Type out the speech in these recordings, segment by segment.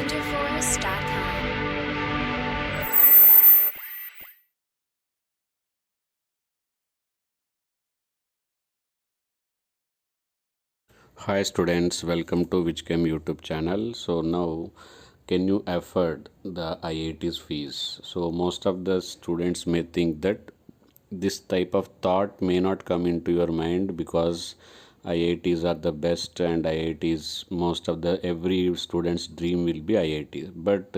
wonderforce.com. Hi students, welcome to VIJ CHEM YouTube channel. So now, can you afford the IIT's fees? So most of the students may think that this type of thought may not come into your mind because IITs are the best and IITs, most of the every student's dream will be IIT. But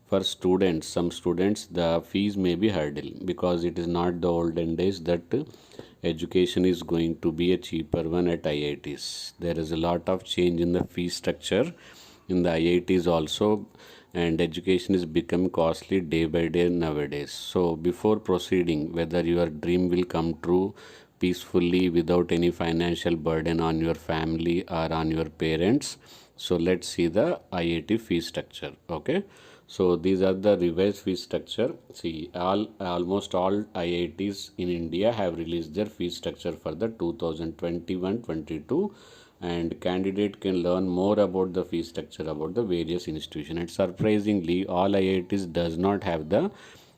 for students, some students, the fees may be hurdle because it is not the olden days that education is going to be a cheaper one at IITs. There is a lot of change in the fee structure in the IITs also, and education is become costly day by day nowadays. So before proceeding, whether your dream will come true peacefully without any financial burden on your family or on your parents, so let's see the IIT fee structure. Okay, so these are the revised fee structure. See, almost all IITs in India have released their fee structure for the 2021-22, and candidate can learn more about the fee structure about the various institutions. And surprisingly, all IITs does not have the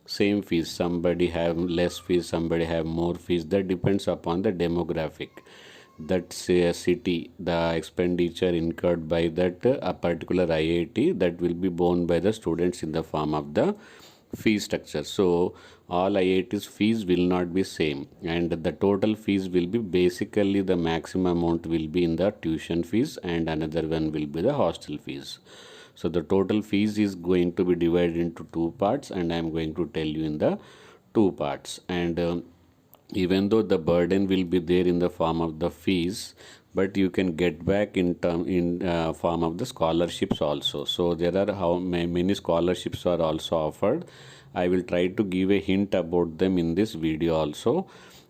same fees. Somebody have less fees, somebody have more fees. That depends upon the demographic, that say a city, the expenditure incurred by that a particular IIT, that will be borne by the students in the form of the fee structure. So all IIT's fees will not be same, and the total fees will be basically the maximum amount will be in the tuition fees and another one will be the hostel fees. So the total fees is going to be divided into two parts, and I am going to tell you in the two parts. And even though the burden will be there in the form of the fees, but you can get back in form of the scholarships also. So there are how many scholarships are also offered. I will try to give a hint about them in this video also,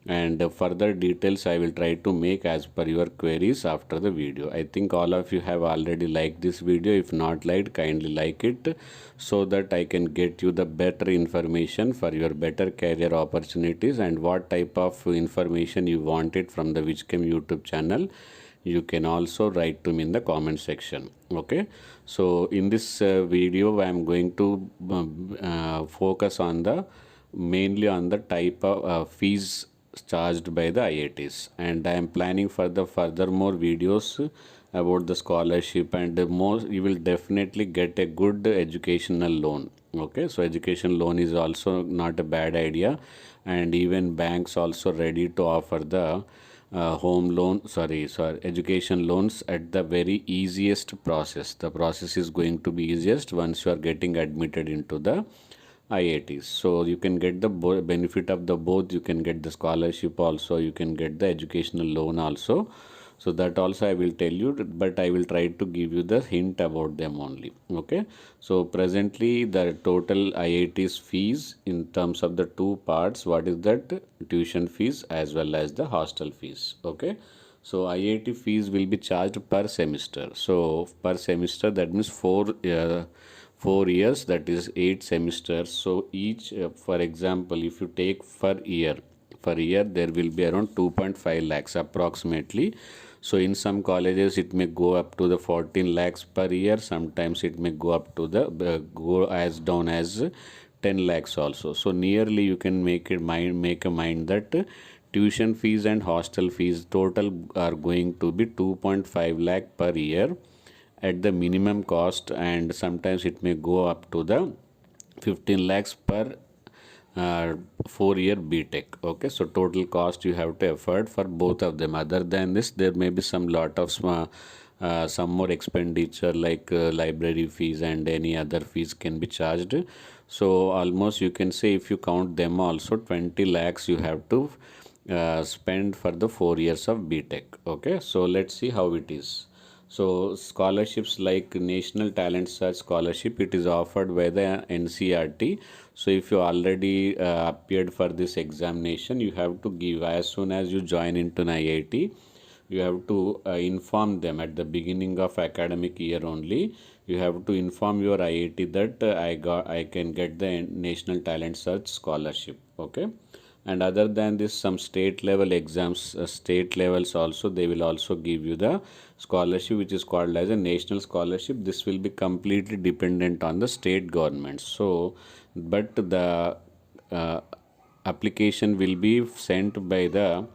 and further details I will try to make as per your queries after the video. I think all of you have already liked this video. If not liked, kindly like it so that I can get you the better information for your better career opportunities, and what type of information you wanted from the VIJ CHEM YouTube channel. You can also write to me in the comment section. Okay, so in this video I am going to focus on the mainly on the type of fees charged by the IITs, and I am planning for the furthermore videos about the scholarship, and more you will definitely get a good educational loan. Okay, so education loan is also not a bad idea, and even banks also ready to offer the home loan, education loans at the very easiest process. The process is going to be easiest once you are getting admitted into the IITs. So you can get the benefit of the both. You can get the scholarship also, you can get the educational loan also. So that also I will tell you, but I will try to give you the hint about them only. Okay, so presently the total IIT's fees in terms of the two parts, what is that? Tuition fees as well as the hostel fees. Okay, so IIT fees will be charged per semester. So per semester, that means 4 years, that is 8 semesters. So each for example, if you take for year there will be around 2.5 lakhs approximately. So in some colleges it may go up to the 14 lakhs per year. Sometimes it may go up to the go as down as 10 lakhs also. So nearly you can make a mind that tuition fees and hostel fees total are going to be 2.5 lakh per year at the minimum cost, and sometimes it may go up to the 15 lakhs per 4 year BTech. Okay, so total cost you have to afford for both of them. Other than this, there may be some lot of some more expenditure like library fees and any other fees can be charged. So almost you can say, if you count them also, 20 lakhs you have to spend for the 4 years of BTech. Okay, so let's see how it is. So scholarships like National Talent Search Scholarship, it is offered by the NCRT. So if you already appeared for this examination, you have to give as soon as you join into an IIT. You have to inform them at the beginning of academic year only. You have to inform your IIT that I can get the National Talent Search Scholarship. Okay. And other than this, some state level exams, state levels also, they will also give you the scholarship, which is called as a national scholarship. This will be completely dependent on the state government. So but the uh, application will be sent by the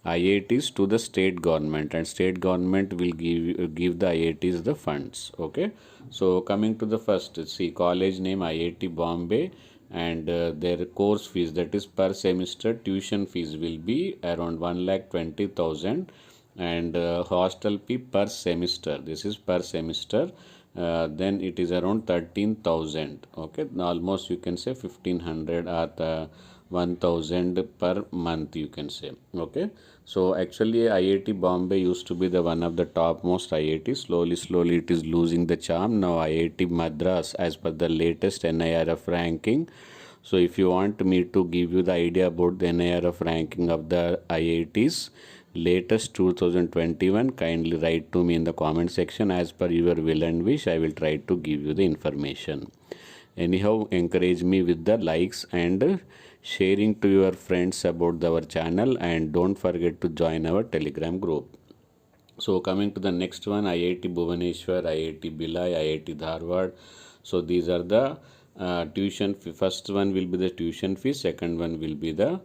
IITs to the state government, and state government will give the IITs the funds. Okay, so coming to the first, see, college name IIT Bombay, and their course fees, that is per semester tuition fees, will be around 1,20,000, and hostel fee per semester, this is per semester, then it is around 13,000. Okay, almost you can say 1,500 or 1,000 per month, you can say. Okay, so actually IIT Bombay used to be the one of the topmost IIT. Slowly it is losing the charm. Now IIT Madras, as per the latest NIRF ranking. So if you want me to give you the idea about the NIRF ranking of the IITs latest 2021, kindly write to me in the comment section. As per your will and wish, I will try to give you the information. Anyhow, encourage me with the likes and sharing to your friends about our channel, and don't forget to join our Telegram group. So coming to the next one, IIT Bhubaneswar, IIT Bhilai, IIT Dharwad. So these are the tuition fee. First one will be the tuition fee, second one will be the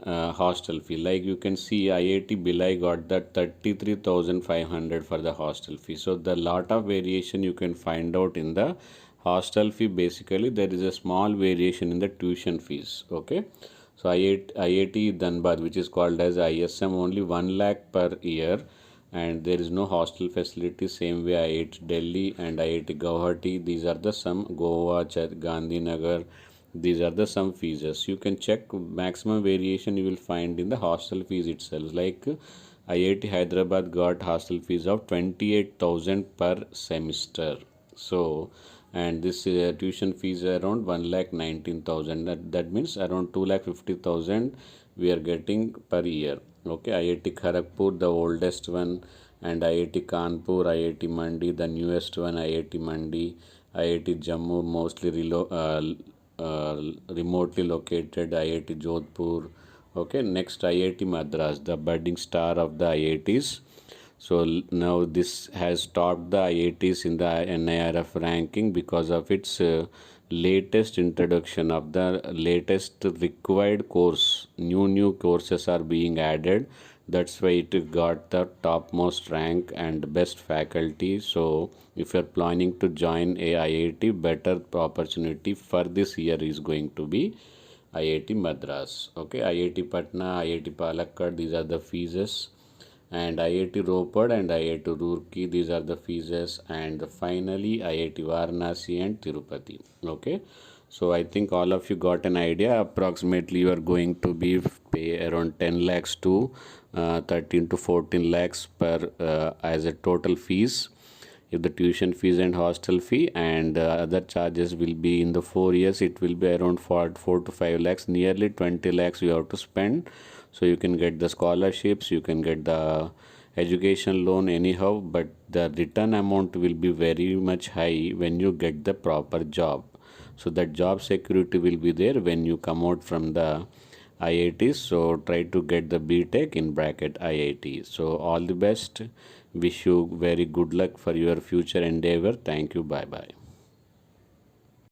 hostel fee. Like you can see, IIT Bhilai got that 33,500 for the hostel fee. So the lot of variation you can find out in the hostel fee. Basically there is a small variation in the tuition fees. Okay, so IIT Dhanbad, which is called as ISM, only 1 lakh per year, and there is no hostel facility. Same way IIT Delhi and IIT Guwahati, these are the some, Goa, Gandhinagar, these are the some fees. You can check maximum variation you will find in the hostel fees itself. Like IIT Hyderabad got hostel fees of 28,000 per semester. So and this tuition fees are around 1,19,000. That means around 2,50,000 we are getting per year. Okay, IIT Kharagpur, the oldest one, and IIT Kanpur, IIT Mandi, the newest one, IIT Mandi, IIT Jammu, mostly remotely located, IIT Jodhpur. Okay, next IIT Madras, the budding star of the IITs. So now this has topped the IITs in the NIRF ranking because of its latest introduction of the latest required course. New courses are being added. That's why it got the topmost rank and best faculty. So if you're planning to join a IIT, better opportunity for this year is going to be IIT Madras. Okay, IIT Patna, IIT Palakkad, these are the fees, and IIT Roped and IIT Roorkee, these are the fees, and finally IIT Varanasi and Tirupati. Okay, so I think all of you got an idea. Approximately you are going to be pay around 10 lakhs to 13 to 14 lakhs per as a total fees, if the tuition fees and hostel fee, and other charges will be in the 4 years, it will be around 4 to 5 lakhs, nearly 20 lakhs you have to spend. So you can get the scholarships, you can get the education loan anyhow, but the return amount will be very much high when you get the proper job. So that job security will be there when you come out from the IITs. So try to get the BTech in bracket IIT. So all the best. Wish you very good luck for your future endeavor. Thank you. Bye bye.